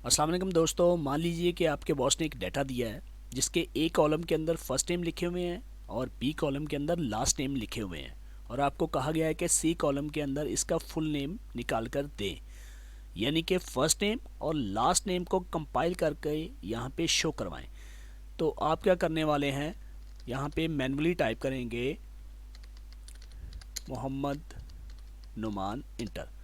अस्सलाम वालेकुम दोस्तों, मान लीजिए कि आपके बॉस ने एक डाटा दिया है जिसके ए कॉलम के अंदर फर्स्ट नेम लिखे हुए हैं और बी कॉलम के अंदर लास्ट नेम लिखे हुए हैं और आपको कहा गया है कि सी कॉलम के अंदर इसका फुल नेम निकाल कर दें। यानी कि फर्स्ट नेम और लास्ट नेम को कंपाइल करके यहाँ पे शो करवाएं। तो आप क्या करने वाले हैं, यहाँ पे मैनुअली टाइप करेंगे मोहम्मद नुमान इंटर।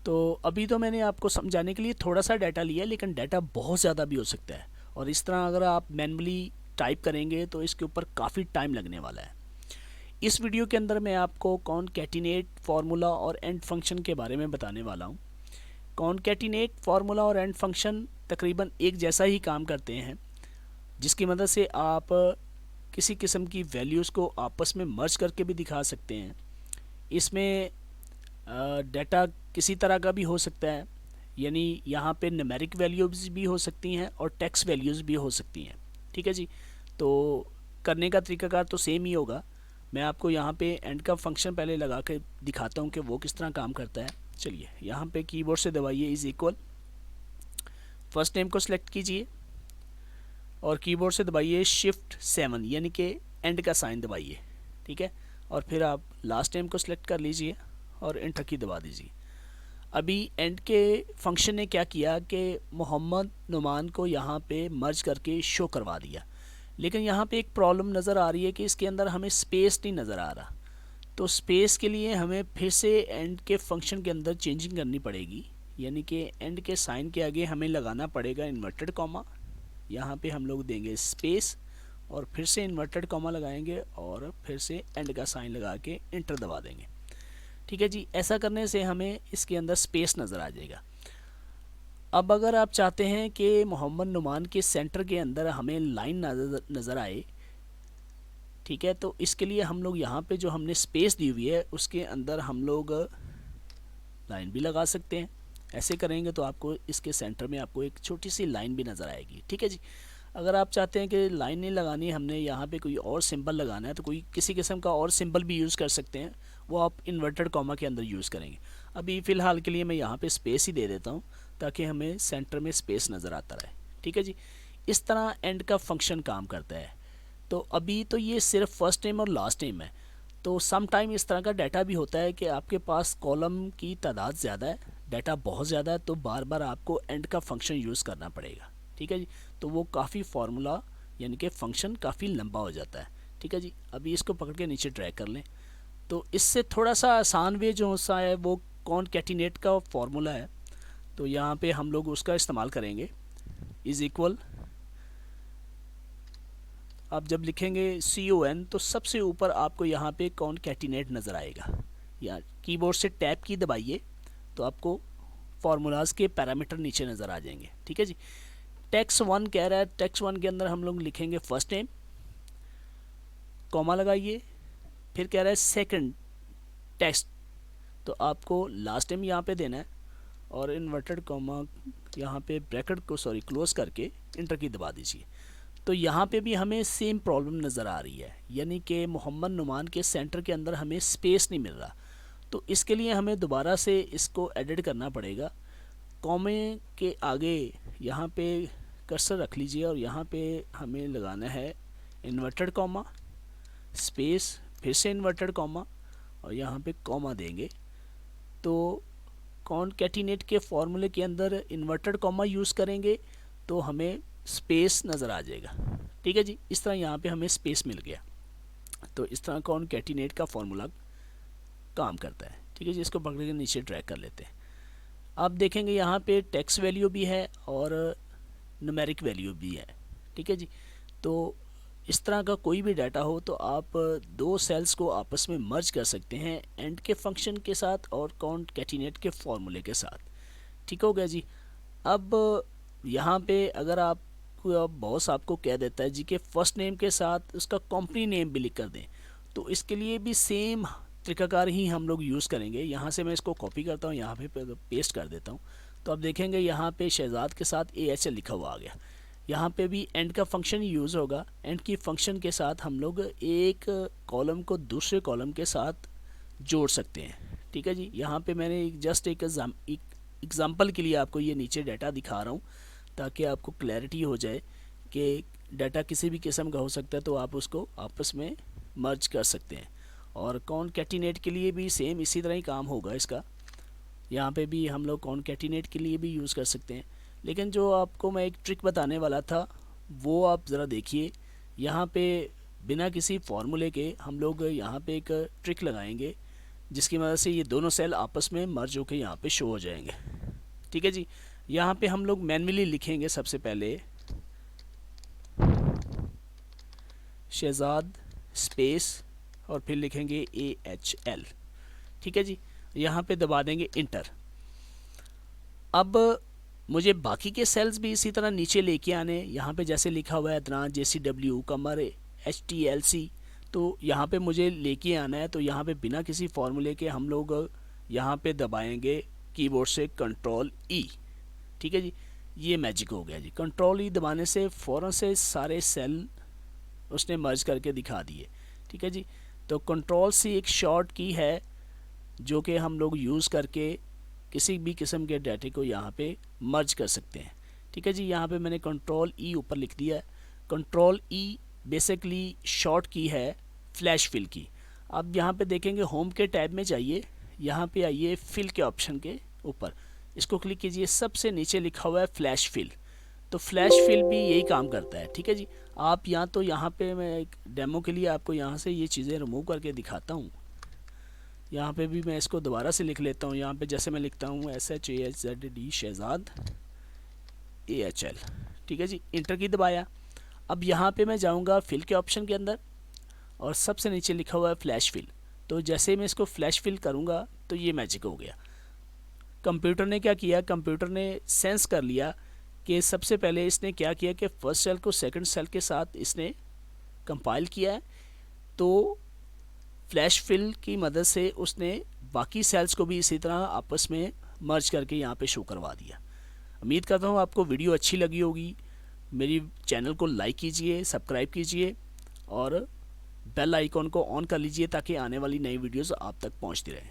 तो अभी तो मैंने आपको समझाने के लिए थोड़ा सा डाटा लिया, लेकिन डाटा बहुत ज़्यादा भी हो सकता है और इस तरह अगर आप मैनुअली टाइप करेंगे तो इसके ऊपर काफ़ी टाइम लगने वाला है। इस वीडियो के अंदर मैं आपको कॉनकैटिनेट फार्मूला और एंड फंक्शन के बारे में बताने वाला हूँ। कॉनकैटिनेट फार्मूला और एंड फंक्शन तकरीबन एक जैसा ही काम करते हैं, जिसकी मदद से आप किसी किस्म की वैल्यूज़ को आपस में मर्ज करके भी दिखा सकते हैं। इसमें डाटा किसी तरह का भी हो सकता है, यानी यहाँ पे न्यूमेरिक वैल्यूज़ भी हो सकती हैं और टेक्स्ट वैल्यूज़ भी हो सकती हैं। ठीक है जी। तो करने का तरीकाकार तो सेम ही होगा। मैं आपको यहाँ पे एंड का फंक्शन पहले लगा के दिखाता हूँ कि वो किस तरह काम करता है। चलिए, यहाँ पे कीबोर्ड से दबाइए इज़ इक्वल, फर्स्ट नेम को सिलेक्ट कीजिए और कीबोर्ड से दबाइए शिफ्ट 7 यानी कि एंड का साइन दबाइए। ठीक है, और फिर आप लास्ट नेम को सिलेक्ट कर लीजिए और एंटर की दबा दीजिए। अभी एंड के फंक्शन ने क्या किया कि मोहम्मद नुमान को यहाँ पे मर्ज करके शो करवा दिया, लेकिन यहाँ पे एक प्रॉब्लम नज़र आ रही है कि इसके अंदर हमें स्पेस नहीं नज़र आ रहा। तो स्पेस के लिए हमें फिर से एंड के फंक्शन के अंदर चेंजिंग करनी पड़ेगी, यानी कि एंड के साइन के आगे हमें लगाना पड़ेगा इन्वर्टेड कॉमा। यहाँ पे हम लोग देंगे स्पेस और फिर से इन्वर्टेड कॉमा लगाएंगे और फिर से एंड का साइन लगा के इंटर दबा देंगे। ठीक है जी, ऐसा करने से हमें इसके अंदर स्पेस नज़र आ जाएगा। अब अगर आप चाहते हैं कि मोहम्मद नुमान के सेंटर के अंदर हमें लाइन नज़र आए, ठीक है, तो इसके लिए हम लोग यहाँ पे जो हमने स्पेस दी हुई है उसके अंदर हम लोग लाइन भी लगा सकते हैं। ऐसे करेंगे तो आपको इसके सेंटर में आपको एक छोटी सी लाइन भी नज़र आएगी। ठीक है जी। अगर आप चाहते हैं कि लाइन नहीं लगानी, हमने यहाँ पे कोई और सिंबल लगाना है, तो कोई किसी किस्म का और सिंबल भी यूज़ कर सकते हैं, वो आप इन्वर्टेड कॉमा के अंदर यूज़ करेंगे। अभी फ़िलहाल के लिए मैं यहाँ पे स्पेस ही दे देता हूँ ताकि हमें सेंटर में स्पेस नज़र आता रहे। ठीक है जी, इस तरह एंड का फंक्शन काम करता है। तो अभी तो ये सिर्फ फर्स्ट नेम और लास्ट नेम है, तो सम टाइम इस तरह का डाटा भी होता है कि आपके पास कॉलम की तादाद ज़्यादा है, डाटा बहुत ज़्यादा है, तो बार बार आपको एंड का फंक्शन यूज़ करना पड़ेगा। ठीक है जी, तो वो काफ़ी फार्मूला यानी कि फंक्शन काफ़ी लंबा हो जाता है। ठीक है जी, अभी इसको पकड़ के नीचे ड्रैग कर लें। तो इससे थोड़ा सा आसान वे जो सा है वो कॉनकैटिनेट का फार्मूला है, तो यहाँ पे हम लोग उसका इस्तेमाल करेंगे। इज़ इक्वल, आप जब लिखेंगे CON तो सबसे ऊपर आपको यहाँ पे कॉनकैटिनेट नज़र आएगा, या कीबोर्ड से टैब की दबाइए तो आपको फार्मूलाज के पैरामीटर नीचे नज़र आ जाएंगे। ठीक है जी। टेक्स्ट 1 कह रहा है, टेक्स्ट 1 के अंदर हम लोग लिखेंगे फर्स्ट नेम, कॉमा लगाइए, फिर कह रहा है सेकंड टेक्स्ट, तो आपको लास्ट नेम यहाँ पे देना है और इन्वर्टेड कॉमा यहाँ पे ब्रैकेट को क्लोज करके इंटर की दबा दीजिए। तो यहाँ पे भी हमें सेम प्रॉब्लम नज़र आ रही है, यानी कि मोहम्मद नुमान के सेंटर के अंदर हमें स्पेस नहीं मिल रहा। तो इसके लिए हमें दोबारा से इसको एडिट करना पड़ेगा। कॉमे के आगे यहाँ पे कर्सर रख लीजिए और यहाँ पे हमें लगाना है इन्वर्टेड कॉमा, स्पेस, फिर से इन्वर्टेड कॉमा और यहाँ पे कॉमा देंगे। तो कॉनकैटिनेट के फॉर्मूले के अंदर इन्वर्टेड कॉमा यूज़ करेंगे तो हमें स्पेस नज़र आ जाएगा। ठीक है जी, इस तरह यहाँ पे हमें स्पेस मिल गया। तो इस तरह कॉनकैटिनेट का फॉर्मूला काम करता है। ठीक है जी, इसको पकड़ के नीचे ड्रैग कर लेते हैं। आप देखेंगे यहाँ पे टेक्स्ट वैल्यू भी है और न्यूमेरिक वैल्यू भी है। ठीक है जी। तो इस तरह का कोई भी डाटा हो तो आप दो सेल्स को आपस में मर्ज कर सकते हैं एंड के फंक्शन के साथ और कॉनकैटिनेट के फॉर्मूले के साथ। ठीक हो गया जी। अब यहाँ पे अगर आप बॉस आपको कह देता है जी कि फ़र्स्ट नेम के साथ उसका कंपनी नेम भी लिख कर दें, तो इसके लिए भी सेम तरीकाकार ही हम लोग यूज़ करेंगे। यहाँ से मैं इसको कॉपी करता हूँ, यहाँ पे पेस्ट कर देता हूँ, तो आप देखेंगे यहाँ पे शहजाद के साथ AHL लिखा हुआ आ गया। यहाँ पे भी एंड का फंक्शन यूज़ होगा। एंड की फंक्शन के साथ हम लोग एक कॉलम को दूसरे कॉलम के साथ जोड़ सकते हैं। ठीक है जी। यहाँ पे मैंने जस्ट एक एग्जांपल के लिए आपको ये नीचे डाटा दिखा रहा हूँ ताकि आपको क्लैरिटी हो जाए कि डाटा किसी भी किस्म का हो सकता है, तो आप उसको आपस में मर्ज कर सकते हैं। और कॉनकैटिनेट के लिए भी सेम इसी तरह ही काम होगा इसका। यहाँ पे भी हम लोग कॉनकैटिनेट के लिए भी यूज़ कर सकते हैं। लेकिन जो आपको मैं एक ट्रिक बताने वाला था वो आप ज़रा देखिए। यहाँ पे बिना किसी फार्मूले के हम लोग यहाँ पे एक ट्रिक लगाएंगे जिसकी मदद से ये दोनों सेल आपस में मर्ज होकर यहाँ पे शो हो जाएंगे। ठीक है जी। यहाँ पे हम लोग मैन्युअली लिखेंगे सबसे पहले शहजाद स्पेस और फिर लिखेंगे AHL। ठीक है जी। यहाँ पे दबा देंगे इंटर। अब मुझे बाकी के सेल्स भी इसी तरह नीचे लेके आने। यहाँ पे जैसे लिखा हुआ है अदनान JCW कमर HTLC, तो यहाँ पे मुझे लेके आना है। तो यहाँ पे बिना किसी फार्मूले के हम लोग यहाँ पे दबाएंगे कीबोर्ड से Ctrl E। ठीक है जी। ये मैजिक हो गया जी। Ctrl E दबाने से फ़ौरन से सारे सेल उसने मर्ज करके दिखा दिए। ठीक है जी। तो Ctrl-C एक शॉर्ट की है जो कि हम लोग यूज़ करके किसी भी किस्म के डाटे को यहाँ पे मर्ज कर सकते हैं। ठीक है जी। यहाँ पे मैंने Ctrl-E ऊपर लिख दिया है। Ctrl-E बेसिकली शॉर्ट की है फ्लैश फिल की। अब यहाँ पे देखेंगे होम के टैब में जाइए, यहाँ पे आइए फिल के ऑप्शन के ऊपर, इसको क्लिक कीजिए। सबसे नीचे लिखा हुआ है फ्लैश फिल। तो फ्लैश फिल भी यही काम करता है। ठीक है जी। आप यहाँ पे मैं एक डेमो के लिए आपको यहाँ से ये चीज़ें रिमूव करके दिखाता हूँ। यहाँ पे भी मैं इसको दोबारा से लिख लेता हूँ। यहाँ पे जैसे मैं लिखता हूँ SHAZD शहजाद AHL। ठीक है जी। इंटर की दबाया। अब यहाँ पे मैं जाऊँगा फिल के ऑप्शन के अंदर और सबसे नीचे लिखा हुआ है फ्लैश फिल। तो जैसे मैं इसको फ्लैश फिल करूँगा तो ये मैजिक हो गया। कंप्यूटर ने क्या किया, कंप्यूटर ने सेंस कर लिया कि सबसे पहले इसने क्या किया कि फर्स्ट सेल को सेकंड सेल के साथ इसने कंपाइल किया है। तो फ्लैश फिल की मदद से उसने बाकी सेल्स को भी इसी तरह आपस में मर्ज करके यहाँ पे शो करवा दिया। उम्मीद करता हूँ आपको वीडियो अच्छी लगी होगी। मेरी चैनल को लाइक कीजिए, सब्सक्राइब कीजिए और बेल आइकॉन को ऑन कर लीजिए ताकि आने वाली नई वीडियोस आप तक पहुँचती रहें।